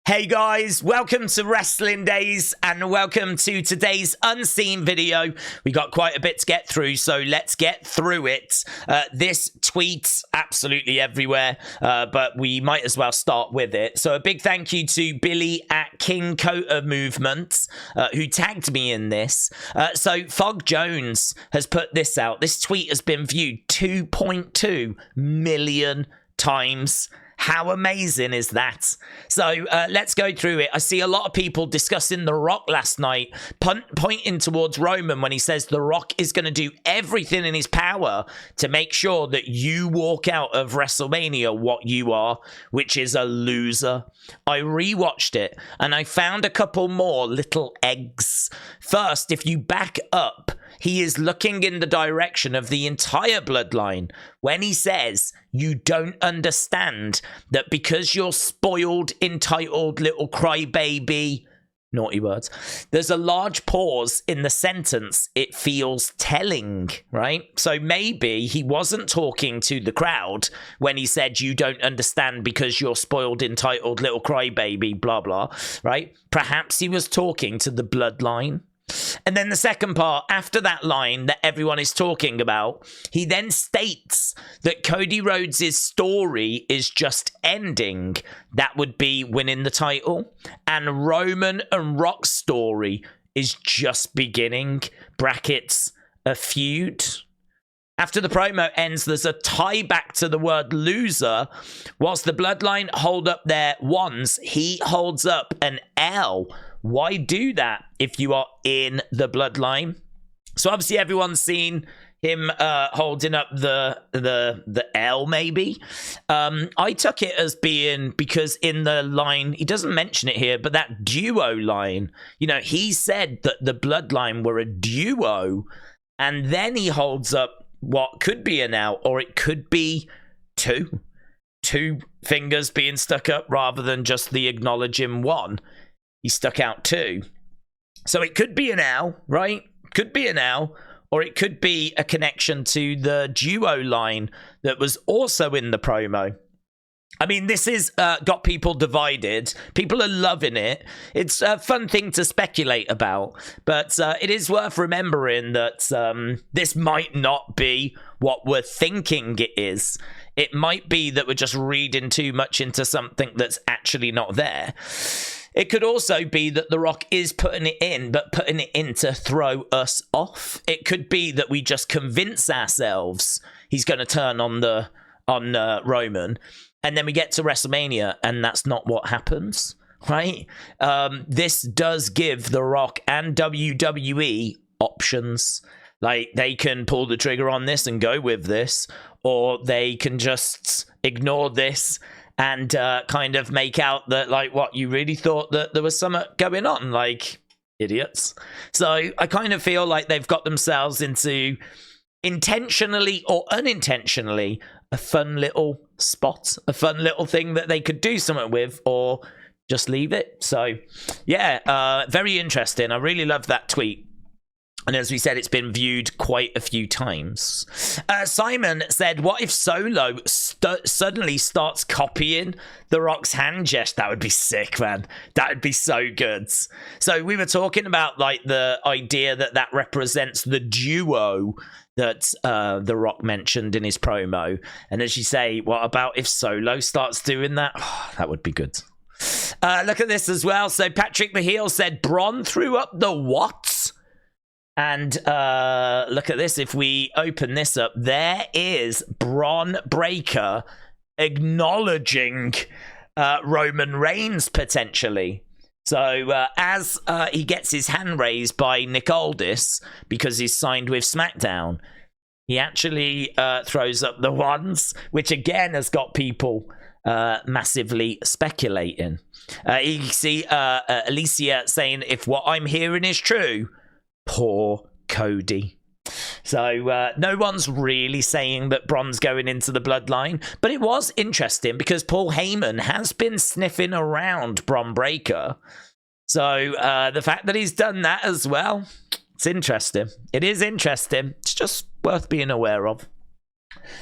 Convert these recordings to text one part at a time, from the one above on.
Hey guys, welcome to Wrestling Days and welcome to today's unseen video. We got quite a bit to get through, so let's get through it. This tweet's absolutely everywhere, but we might as well start with it. So a big thank you to Billy at King Kota Movement, who tagged me in this. So Fog Jones has put this out. This tweet has been viewed 2.2 million times. How amazing is that? So let's go through it. I see a lot of people discussing The Rock last night, pointing towards Roman when he says The Rock is going to do everything in his power to make sure that you walk out of WrestleMania what you are, which is a loser. I rewatched it and I found a couple more little eggs. First, if you back up, he is looking in the direction of the entire bloodline when he says, you don't understand that because you're spoiled, entitled little crybaby, naughty words, there's a large pause in the sentence. It feels telling, right? So maybe he wasn't talking to the crowd when he said, you don't understand because you're spoiled, entitled little crybaby, blah, blah, right? Perhaps he was talking to the bloodline. And then the second part, after that line that everyone is talking about, he then states that Cody Rhodes' story is just ending. That would be winning the title. And Roman and Rock's story is just beginning. Brackets, a feud. After the promo ends, there's a tie back to the word loser. Whilst the bloodline hold up their ones, he holds up an L. Why do that if you are in the bloodline? So obviously everyone's seen him holding up the L maybe. I took it as being because in the line, he doesn't mention it here, but that duo line, you know, he said that the bloodline were a duo and then he holds up what could be an L, or it could be two fingers being stuck up rather than just the acknowledging one. He stuck out two. So it could be an L, right? Could be an L, or it could be a connection to the duo line that was also in the promo. I mean, this is got people divided. People are loving it. It's a fun thing to speculate about, but it is worth remembering that this might not be what we're thinking it is. It might be that we're just reading too much into something that's actually not there. It could also be that The Rock is putting it in, but putting it in to throw us off. It could be that we just convince ourselves he's going to turn on Roman, and then we get to WrestleMania, and that's not what happens, right? This does give The Rock and WWE options. Like, they can pull the trigger on this and go with this, or they can just ignore this and kind of make out that, like, what, you really thought that there was something going on, like, idiots. So I kind of feel like they've got themselves into, intentionally or unintentionally, a fun little spot, a fun little thing that they could do something with, or just leave it. So yeah, very interesting. I really love that tweet. And as we said, it's been viewed quite a few times. Simon said, what if Solo suddenly starts copying The Rock's hand gesture? That would be sick, man. That would be so good. So we were talking about, like, the idea that represents the duo that The Rock mentioned in his promo. And as you say, what about if Solo starts doing that? Oh, that would be good. Look at this as well. So Patrick the Heel said, Bron threw up the what? And look at this. If we open this up, there is Bron Breakker acknowledging Roman Reigns potentially. So as he gets his hand raised by Nick Aldis because he's signed with Smackdown, he actually throws up the ones, which again has got people massively speculating. You see Alicia saying, if what I'm hearing is true, poor Cody. So no one's really saying that Bron's going into the bloodline, but it was interesting because Paul Heyman has been sniffing around Bron Breakker. So the fact that he's done that as well, it's interesting. It is interesting. It's just worth being aware of.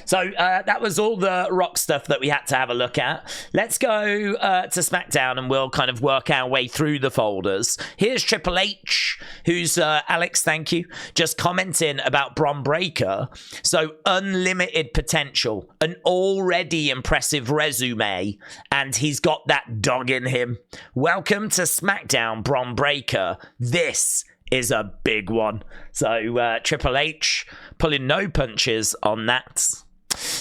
So that was all the Rock stuff that we had to have a look at. Let's go to SmackDown and we'll kind of work our way through the folders. Here's Triple H, who's, Alex, thank you, just commenting about Bron Breakker. So unlimited potential, an already impressive resume, and he's got that dog in him. Welcome to SmackDown, Bron Breakker. This is a big one. So Triple H pulling no punches on that.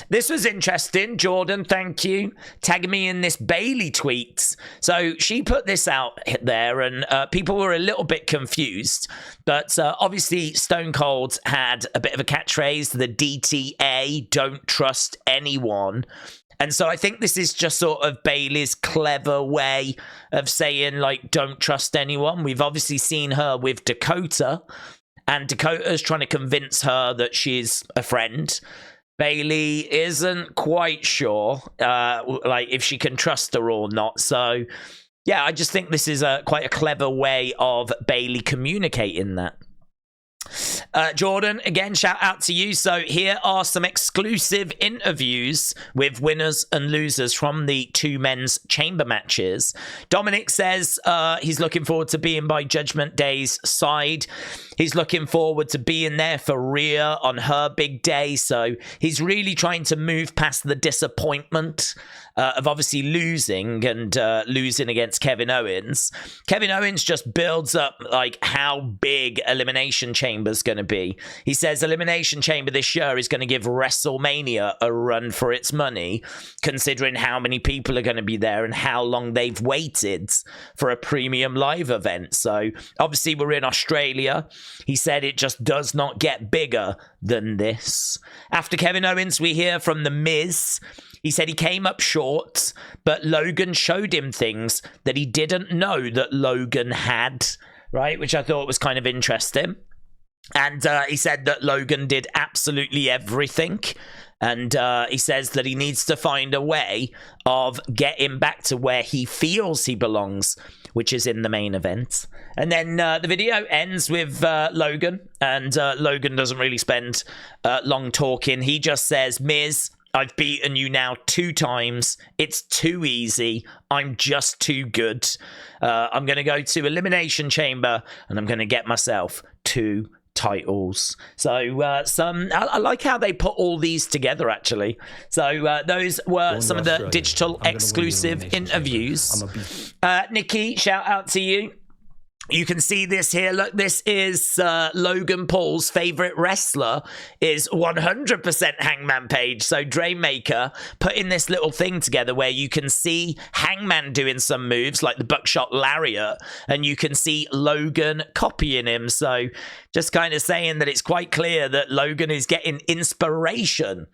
This was interesting. Jordan, thank you. Tagging me in this Bayley tweet. So she put this out there and people were a little bit confused. But obviously Stone Cold had a bit of a catchphrase, the DTA, don't trust anyone. And so I think this is just sort of Bayley's clever way of saying, like, don't trust anyone. We've obviously seen her with Dakota, and Dakota's trying to convince her that she's a friend. Bayley isn't quite sure, like, if she can trust her or not. So, yeah, I just think this is quite a clever way of Bayley communicating that. Jordan, again, shout out to you. So here are some exclusive interviews with winners and losers from the two men's chamber matches. Dominik says he's looking forward to being by Judgment Day's side. He's looking forward to being there for Rhea on her big day. So he's really trying to move past the disappointment of obviously losing and losing against Kevin Owens. Kevin Owens just builds up like how big Elimination Chamber's going to be. He says Elimination Chamber this year is going to give WrestleMania a run for its money, considering how many people are going to be there and how long they've waited for a premium live event. So obviously we're in Australia. He said it just does not get bigger than this. After Kevin Owens, we hear from The Miz. He said he came up short, but Logan showed him things that he didn't know that Logan had, right? Which I thought was kind of interesting. And he said that Logan did absolutely everything. And he says that he needs to find a way of getting back to where he feels he belongs, which is in the main event. And then the video ends with Logan. And Logan doesn't really spend long talking. He just says, Miz, I've beaten you now 2 times. It's too easy. I'm just too good. I'm going to go to Elimination Chamber and I'm going to get myself 2 titles. So I like how they put all these together, actually. So those were some of the digital exclusive interviews. Nikki, shout out to you. You can see this here. Look, this is Logan Paul's favorite wrestler is 100% Hangman Page. So Draymaker putting this little thing together where you can see Hangman doing some moves like the buckshot lariat, and you can see Logan copying him. So just kind of saying that it's quite clear that Logan is getting inspiration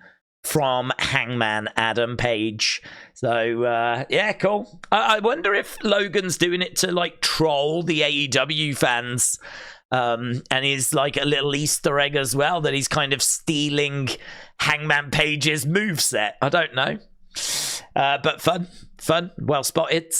from Hangman Adam Page. So yeah, cool. I wonder if Logan's doing it to like troll the AEW fans, and he's like a little Easter egg as well, that he's kind of stealing Hangman Page's moveset. I don't know, but fun, well spotted.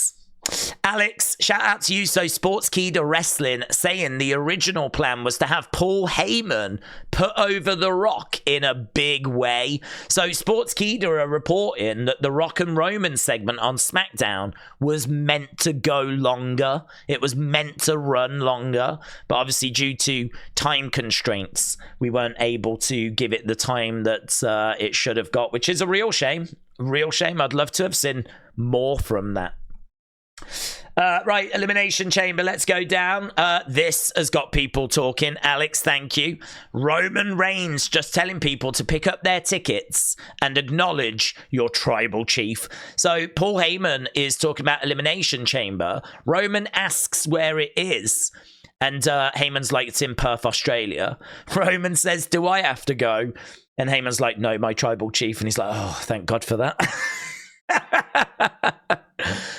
Alex, shout out to you. So Sportskeeda Wrestling saying the original plan was to have Paul Heyman put over The Rock in a big way. So Sportskeeda are reporting that the Rock and Roman segment on SmackDown was meant to go longer. It was meant to run longer, but obviously due to time constraints, we weren't able to give it the time that it should have got, which is a real shame. Real shame. I'd love to have seen more from that. Right, Elimination Chamber, let's go down. This has got people talking. Alex, thank you. Roman Reigns just telling people to pick up their tickets and acknowledge your tribal chief. So Paul Heyman is talking about Elimination Chamber. Roman asks where it is, and Heyman's like, it's in Perth, Australia. Roman says, do I have to go? And Heyman's like, no, my tribal chief. And he's like, oh, thank God for that.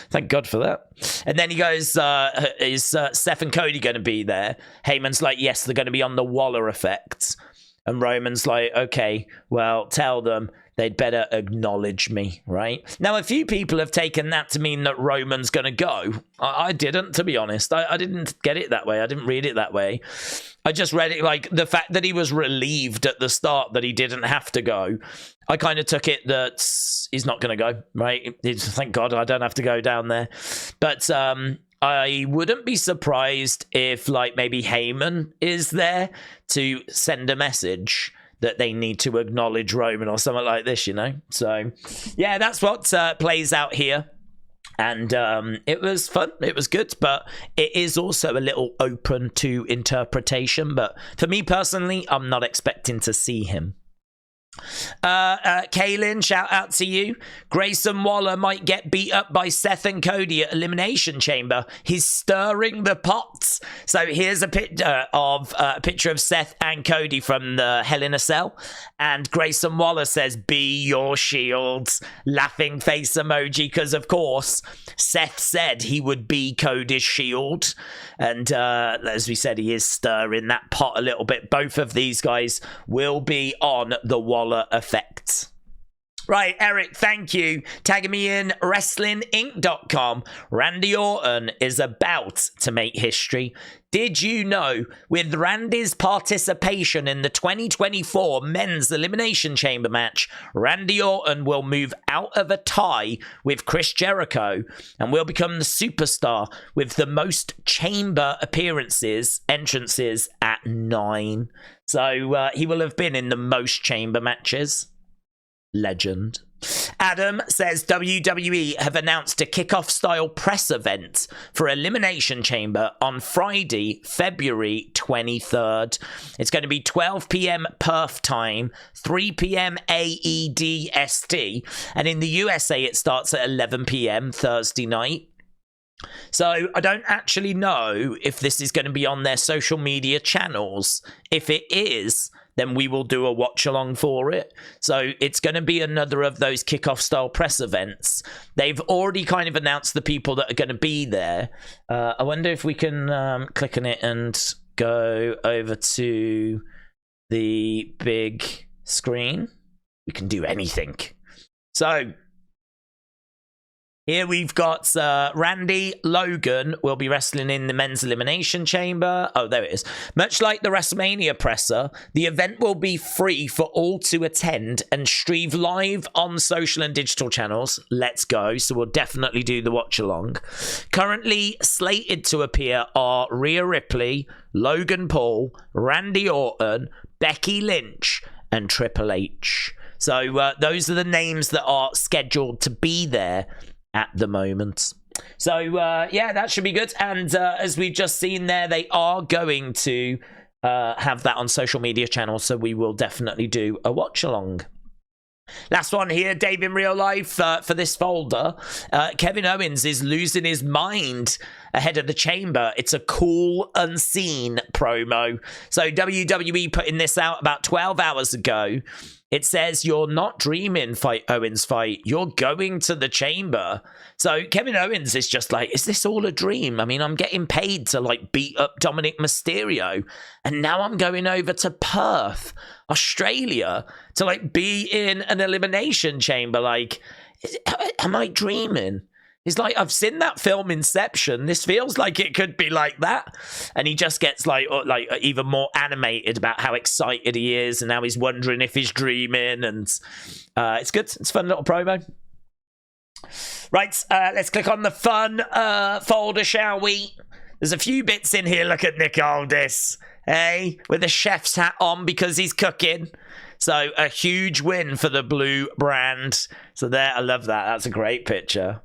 Thank God for that. And then he goes, is Seth and Cody going to be there? Heyman's like, yes, they're going to be on the Waller effect. And Roman's like, okay, well, tell them they'd better acknowledge me, right? Now, a few people have taken that to mean that Roman's going to go. I didn't, to be honest. I didn't get it that way. I didn't read it that way. I just read it like the fact that he was relieved at the start that he didn't have to go. I kind of took it that he's not going to go, right? Thank God I don't have to go down there. But I wouldn't be surprised if, like, maybe Heyman is there to send a message that they need to acknowledge Roman or something like this, you know? So, yeah, that's what plays out here. And it was fun. It was good, but it is also a little open to interpretation. But for me personally, I'm not expecting to see him. Kaylin, shout out to you. Grayson Waller might get beat up by Seth and Cody at Elimination Chamber. He's stirring the pot. So here's a picture of Seth and Cody from the Hell in a Cell, and Grayson Waller says, "Be your shields," laughing face emoji, because of course Seth said he would be Cody's shield, and as we said, he is stirring that pot a little bit. Both of these guys will be on the Waller effect. Right, Eric, thank you. Tagging me in, WrestlingInc.com. Randy Orton is about to make history. Did you know, with Randy's participation in the 2024 Men's Elimination Chamber match, Randy Orton will move out of a tie with Chris Jericho and will become the superstar with the most chamber entrances at 9. So he will have been in the most chamber matches. Legend. Adam says WWE have announced a kickoff style press event for Elimination Chamber on Friday, February 23rd. It's going to be 12 p.m. Perth time, 3 p.m. AEDST, and in the USA it starts at 11 p.m. Thursday night. So I don't actually know if this is going to be on their social media channels. If it is, then we will do a watch along for it. So it's going to be another of those kickoff style press events. They've already kind of announced the people that are going to be there. I wonder if we can click on it and go over to the big screen. We can do anything. So here we've got Randy Logan will be wrestling in the Men's Elimination Chamber. Oh, there it is. Much like the WrestleMania presser, the event will be free for all to attend and stream live on social and digital channels. Let's go. So we'll definitely do the watch along. Currently slated to appear are Rhea Ripley, Logan Paul, Randy Orton, Becky Lynch, and Triple H. So those are the names that are scheduled to be there at the moment. So yeah, that should be good. And as we've just seen there, they are going to have that on social media channels, so we will definitely do a watch along. Last one here, Dave in real life for this folder. Kevin Owens is losing his mind ahead of the chamber. It's a cool unseen promo. So WWE putting this out about 12 hours ago. It says, "You're not dreaming, fight Owens fight. You're going to the chamber." So Kevin Owens is just like, is this all a dream? I mean, I'm getting paid to like beat up Dominik Mysterio, and now I'm going over to Perth, Australia, to like be in an elimination chamber. Like, am I dreaming? He's like, I've seen that film Inception. This feels like it could be like that. And he just gets like even more animated about how excited he is and how he's wondering if he's dreaming. And it's good. It's a fun little promo. Right, let's click on the fun folder, shall we? There's a few bits in here. Look at Nick Aldis, hey, with a chef's hat on because he's cooking. So a huge win for the blue brand. So there, I love that. That's a great picture.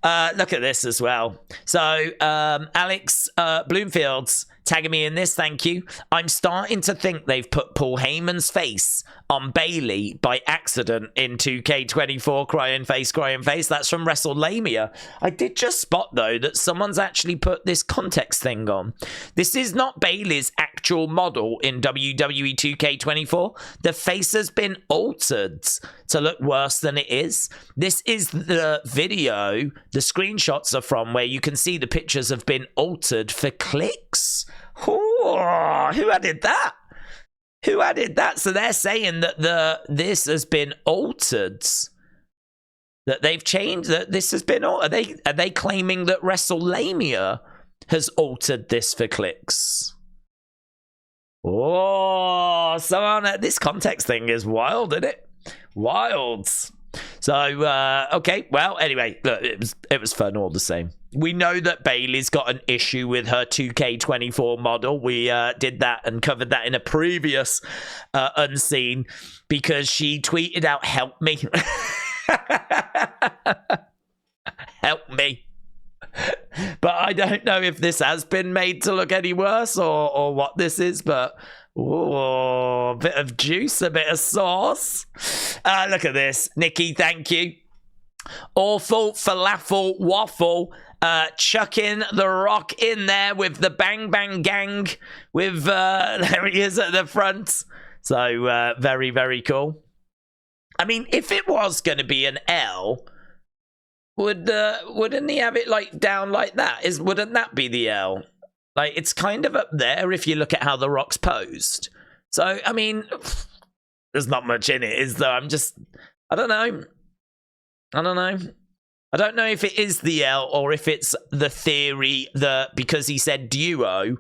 Look at this as well. So Alex Bloomfield's tagging me in this, thank you. I'm starting to think they've put Paul Heyman's face on Bayley by accident in 2K24. Crying face, crying face. That's from WrestleLamia. I did just spot, though, that someone's actually put this context thing on. This is not Bayley's actual model in WWE 2K24. The face has been altered to look worse than it is. This is the video the screenshots are from, where you can see the pictures have been altered for clicks. Ooh, who added that? Who added that? So they're saying that this has been altered. That they've changed, that this has been altered. Are they claiming that WrestleMania has altered this for clicks? Oh, so on this context thing is wild, isn't it? Wild. So, okay, well, anyway, look, it was fun all the same. We know that Bayley's got an issue with her 2K24 model. We did that and covered that in a previous Unseen because she tweeted out, "Help me." Help me. But I don't know if this has been made to look any worse or what this is, but a bit of juice, a bit of sauce. Look at this. Nikki, thank you. Awful falafel waffle. Chucking the Rock in there with the Bang Bang Gang. With there he is at the front. So very, very cool. I mean, if it was going to be an L, wouldn't he have it like down like that? Wouldn't that be the L? Like, it's kind of up there if you look at how the Rock's posed. So, I mean, there's not much in it, is there? I don't know. I don't know if it is the L or if it's the theory that because he said duo,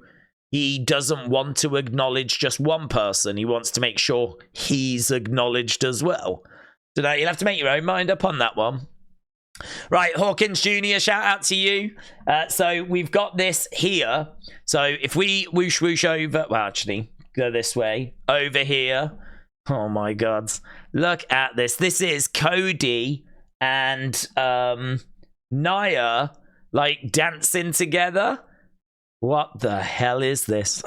he doesn't want to acknowledge just one person. He wants to make sure he's acknowledged as well. So now you'll have to make your own mind up on that one. Right, Hawkins Jr., shout out to you. So we've got this here. So if we whoosh over, well, actually, go this way, over here. Oh my God. Look at this. This is Cody and Nia, like, dancing together. What the hell is this?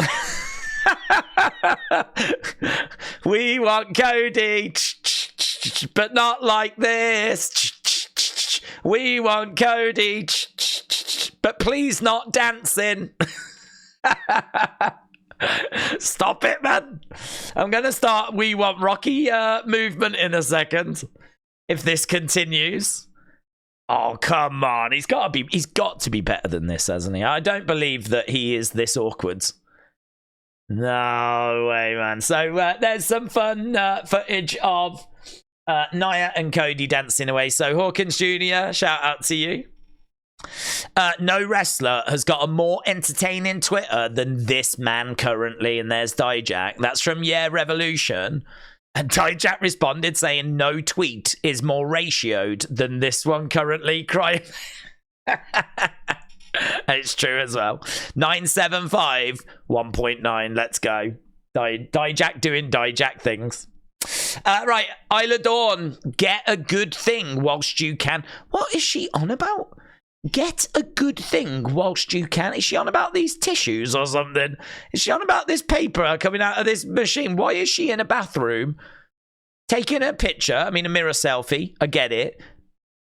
We want Cody, but not like this. We want Cody, but please not dancing. Stop it, man. I'm going to start We Want Rocky movement in a second if this continues. Oh, come on. He's got to be better than this, hasn't he? I don't believe that he is this awkward. No way, man. So there's some fun footage of Nia and Cody dancing away. So Hawkins Jr., shout out to you. No wrestler has got a more entertaining Twitter than this man currently, and there's Dijak. That's from Yeah Revolution. And Dijak responded saying no tweet is more ratioed than this one currently. Crying. It's true as well. 975 1.9. Let's go. Dijak doing Dijak things. Right, Isla Dawn, get a good thing whilst you can. What is she on about? Get a good thing whilst you can. Is she on about these tissues or something? Is she on about this paper coming out of this machine? Why is she in a bathroom taking a picture? I mean, a mirror selfie. I get it.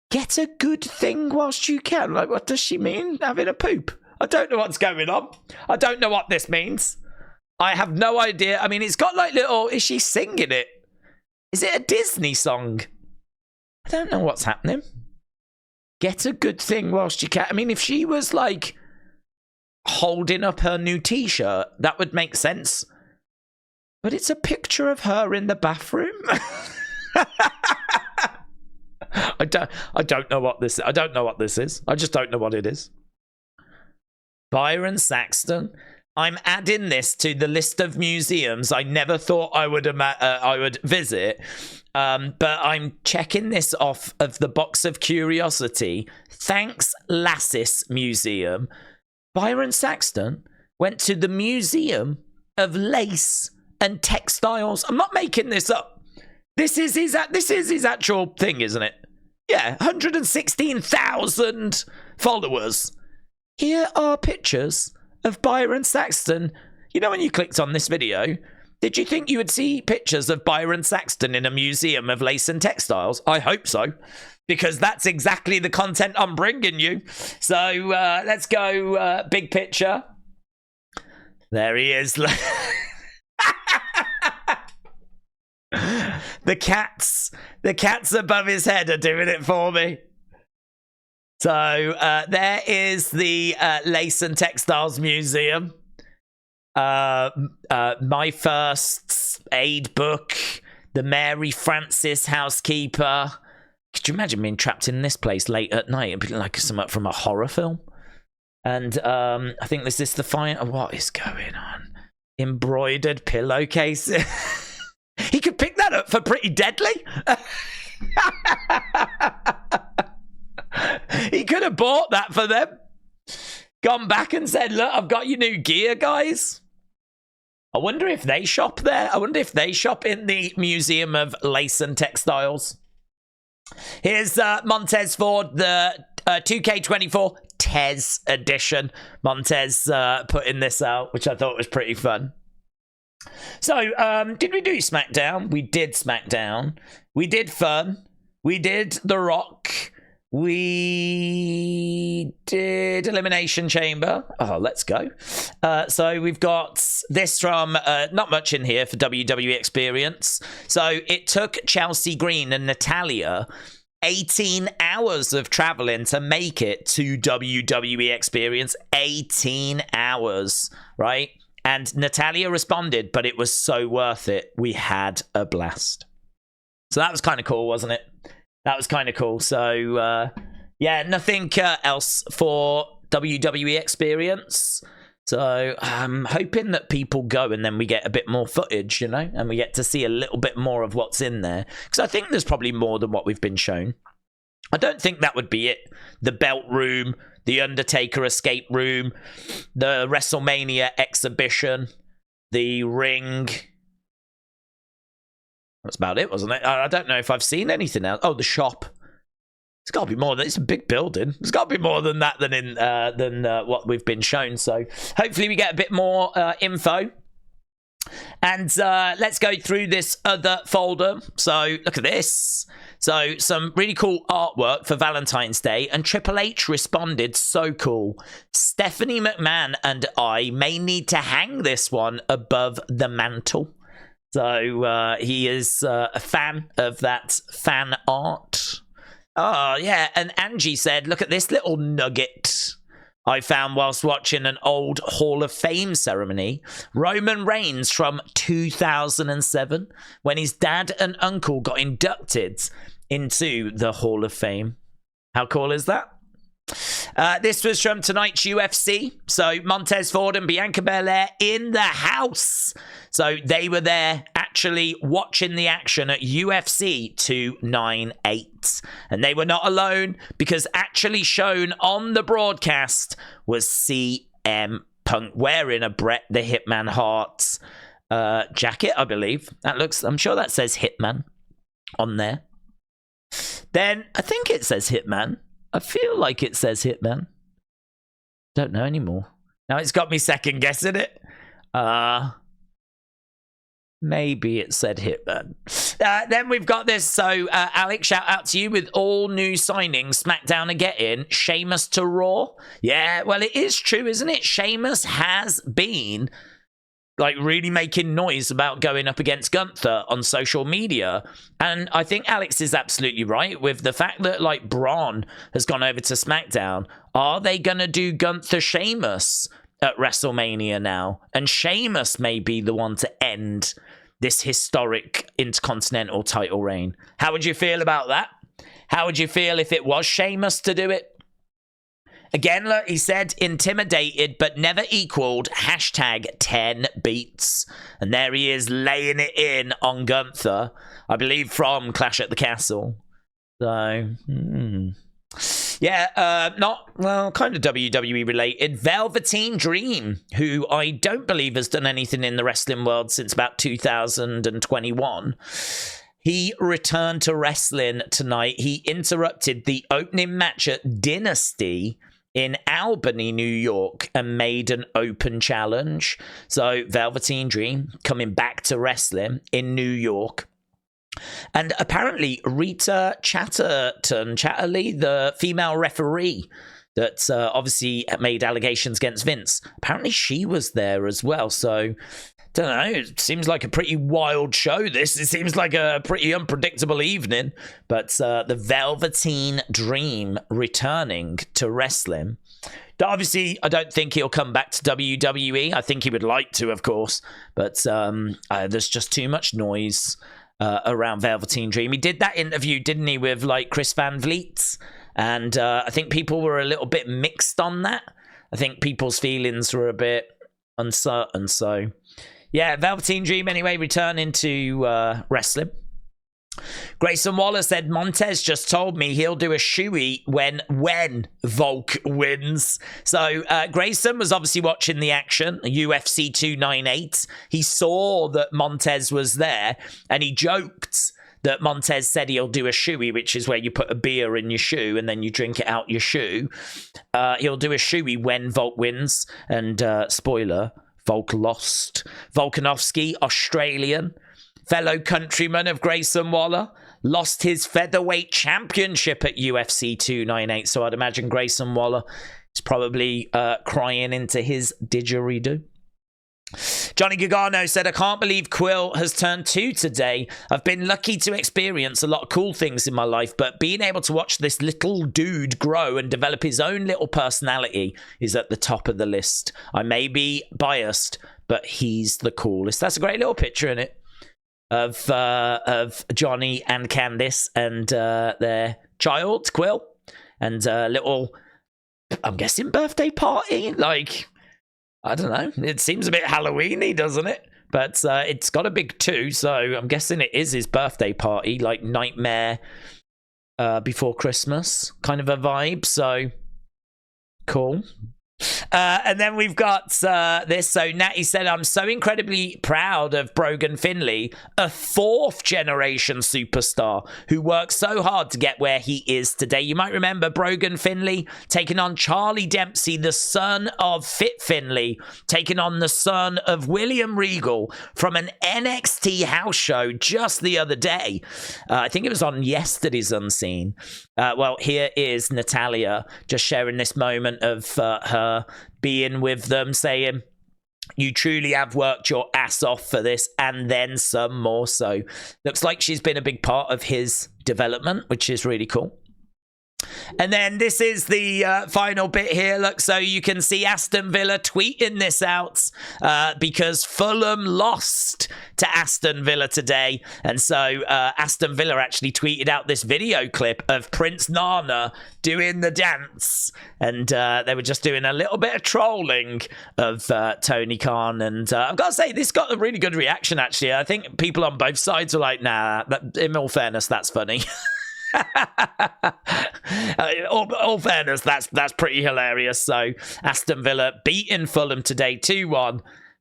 Get a good thing whilst you can. Like, what does she mean? Having a poop? I don't know what's going on. I don't know what this means. I have no idea. I mean, it's got like little... Is she singing it? Is it a Disney song? I don't know what's happening. Get a good thing whilst you can. I mean, if she was like holding up her new t-shirt, that would make sense. But it's a picture of her in the bathroom. I don't know what this is. I don't know what this is. I just don't know what it is. Byron Saxton. I'm adding this to the list of museums I never thought I would visit. But I'm checking this off of the box of curiosity. Thanks, Lassis Museum. Byron Saxton went to the Museum of Lace and Textiles. I'm not making this up. This is his actual thing, isn't it? Yeah, 116,000 followers. Here are pictures of Byron Saxton. You know, when you clicked on this video, did you think you would see pictures of Byron Saxton in a museum of lace and textiles? I hope so, because that's exactly the content I'm bringing you. So let's go big picture. There he is. The cats above his head are doing it for me. So there is the Lace and Textiles Museum. My First Aid Book, The Mary Frances Housekeeper. Could you imagine being trapped in this place late at night? It'd be like something from a horror film. And I think this is the final. What is going on? Embroidered pillowcase. He could pick that up for Pretty Deadly. He could have bought that for them. Gone back and said, look, I've got your new gear, guys. I wonder if they shop there. I wonder if they shop in the Museum of Lace and Textiles. Here's Montez Ford, the 2K24 Tez edition. Montez putting this out, which I thought was pretty fun. So, did we do SmackDown? We did SmackDown. We did Fun. We did The Rock. We did Elimination Chamber. Oh, let's go. So we've got this from, not much in here for WWE Experience. So it took Chelsea Green and Natalya 18 hours of traveling to make it to WWE Experience. 18 hours, right? And Natalya responded, but it was so worth it. We had a blast. So that was kind of cool, wasn't it? That was kind of cool. So, yeah, nothing else for WWE Experience. So I'm hoping that people go and then we get a bit more footage, you know, and we get to see a little bit more of what's in there. Because I think there's probably more than what we've been shown. I don't think that would be it. The belt room, the Undertaker escape room, the WrestleMania exhibition, the ring. That's about it, wasn't it? I don't know if I've seen anything else. Oh, the shop. It's got to be more than... It's a big building. It's got to be more than that than what we've been shown. So hopefully we get a bit more info. And let's go through this other folder. So look at this. So some really cool artwork for Valentine's Day. And Triple H responded, so cool. Stephanie McMahon and I may need to hang this one above the mantle. So he is a fan of that fan art. Oh, yeah. And Angie said, look at this little nugget I found whilst watching an old Hall of Fame ceremony. Roman Reigns from 2007, when his dad and uncle got inducted into the Hall of Fame. How cool is that? This was from tonight's UFC. So Montez Ford and Bianca Belair in the house. So they were there actually watching the action at UFC 298. And they were not alone, because actually shown on the broadcast was CM Punk wearing a Bret the Hitman Hart jacket, I believe. That looks, I'm sure that says Hitman on there. Then I think it says Hitman. I feel like it says Hitman. Don't know anymore. Now it's got me second guessing it. Maybe it said Hitman. Then we've got this. So, Alex, shout out to you with all new signings. SmackDown are getting Sheamus to Raw. Yeah, well, it is true, isn't it? Sheamus has been like really making noise about going up against Gunther on social media. And I think Alex is absolutely right with the fact that like Bron has gone over to SmackDown. Are they going to do Gunther Sheamus at WrestleMania now? And Sheamus may be the one to end this historic Intercontinental title reign. How would you feel about that? How would you feel if it was Sheamus to do it? Again, look, he said, intimidated but never equaled, hashtag 10 beats. And there he is laying it in on Gunther, I believe from Clash at the Castle. So, yeah, not, well, kind of WWE related. Velveteen Dream, who I don't believe has done anything in the wrestling world since about 2021. He returned to wrestling tonight. He interrupted the opening match at Dynasty in Albany, New York, and made an open challenge. So Velveteen Dream coming back to wrestling in New York. And apparently Rita Chatterley, the female referee that obviously made allegations against Vince, apparently she was there as well. So don't know, it seems like a pretty wild show, this. It seems like a pretty unpredictable evening. But the Velveteen Dream returning to wrestling. Obviously, I don't think he'll come back to WWE. I think he would like to, of course, but there's just too much noise around Velveteen Dream. He did that interview, didn't he, with like Chris Van Vliet, and I think people were a little bit mixed on that. I think people's feelings were a bit uncertain. So, yeah, Velveteen Dream anyway returning to wrestling. Grayson Waller said, Montez just told me he'll do a shoey when Volk wins. So Grayson was obviously watching the action, UFC 298. He saw that Montez was there, and he joked that Montez said he'll do a shoey, which is where you put a beer in your shoe and then you drink it out your shoe. He'll do a shoey when Volk wins. And spoiler, Volk lost. Volkanovski, Australian, fellow countryman of Grayson Waller, lost his featherweight championship at UFC 298. So I'd imagine Grayson Waller is probably crying into his didgeridoo. Johnny Gargano said, I can't believe Quill has turned 2 today. I've been lucky to experience a lot of cool things in my life, but being able to watch this little dude grow and develop his own little personality is at the top of the list. I may be biased, but he's the coolest. That's a great little picture in it of Johnny and Candice and their child, Quill, and a little, I'm guessing, birthday party. Like, I don't know. It seems a bit Halloween-y, doesn't it? But it's got a big 2, so I'm guessing it is his birthday party, like Nightmare Before Christmas kind of a vibe. So, cool. And then we've got this. So Natty said, I'm so incredibly proud of Brogan Finley, a 4th generation superstar who worked so hard to get where he is today. You might remember Brogan Finley taking on Charlie Dempsey, the son of Fit Finley, taking on the son of William Regal from an NXT house show just the other day. I think it was on yesterday's Unseen. Well, here is Natalya just sharing this moment of her being with them, saying, you truly have worked your ass off for this and then some more. So looks like she's been a big part of his development, which is really cool. And then this is the final bit here. Look, so you can see Aston Villa tweeting this out because Fulham lost to Aston Villa today. And so Aston Villa actually tweeted out this video clip of Prince Nana doing the dance. And they were just doing a little bit of trolling of Tony Khan. And I've got to say, this got a really good reaction, actually. I think people on both sides were like, nah, in all fairness, that's funny. all fairness, that's pretty hilarious. So Aston Villa beating Fulham today 2-1.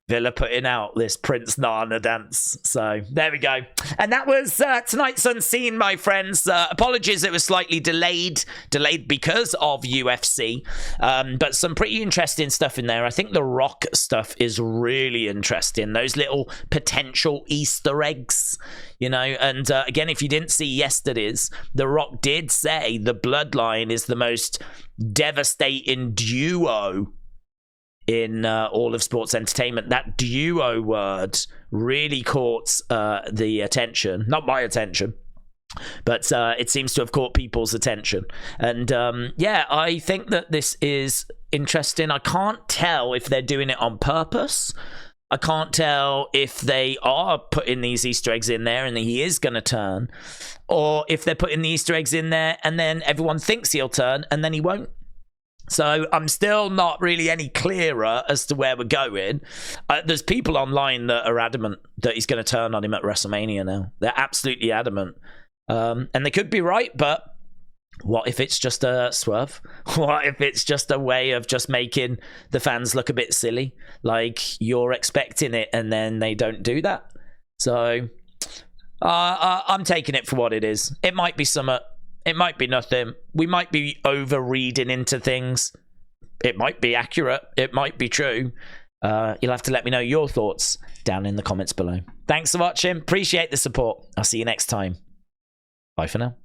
Villa putting out this Prince Nana dance. So there we go. And that was tonight's Unseen, my friends. Apologies, it was slightly delayed because of UFC. But some pretty interesting stuff in there. I think the Rock stuff is really interesting. Those little potential Easter eggs, you know. And again, if you didn't see yesterday's, The Rock did say the Bloodline is the most devastating duo in all of sports entertainment. That duo word really caught the attention. Not my attention, but it seems to have caught people's attention. And yeah, I think that this is interesting. I can't tell if they're doing it on purpose. I can't tell if they are putting these Easter eggs in there and he is going to turn, or if they're putting the Easter eggs in there and then everyone thinks he'll turn and then he won't. So I'm still not really any clearer as to where we're going. There's people online that are adamant that he's going to turn on him at WrestleMania now. They're absolutely adamant. And they could be right, but what if it's just a swerve? What if it's just a way of just making the fans look a bit silly? Like you're expecting it and then they don't do that. So I'm taking it for what it is. It might be some... It might be nothing. We might be over-reading into things. It might be accurate. It might be true. You'll have to let me know your thoughts down in the comments below. Thanks for watching. Appreciate the support. I'll see you next time. Bye for now.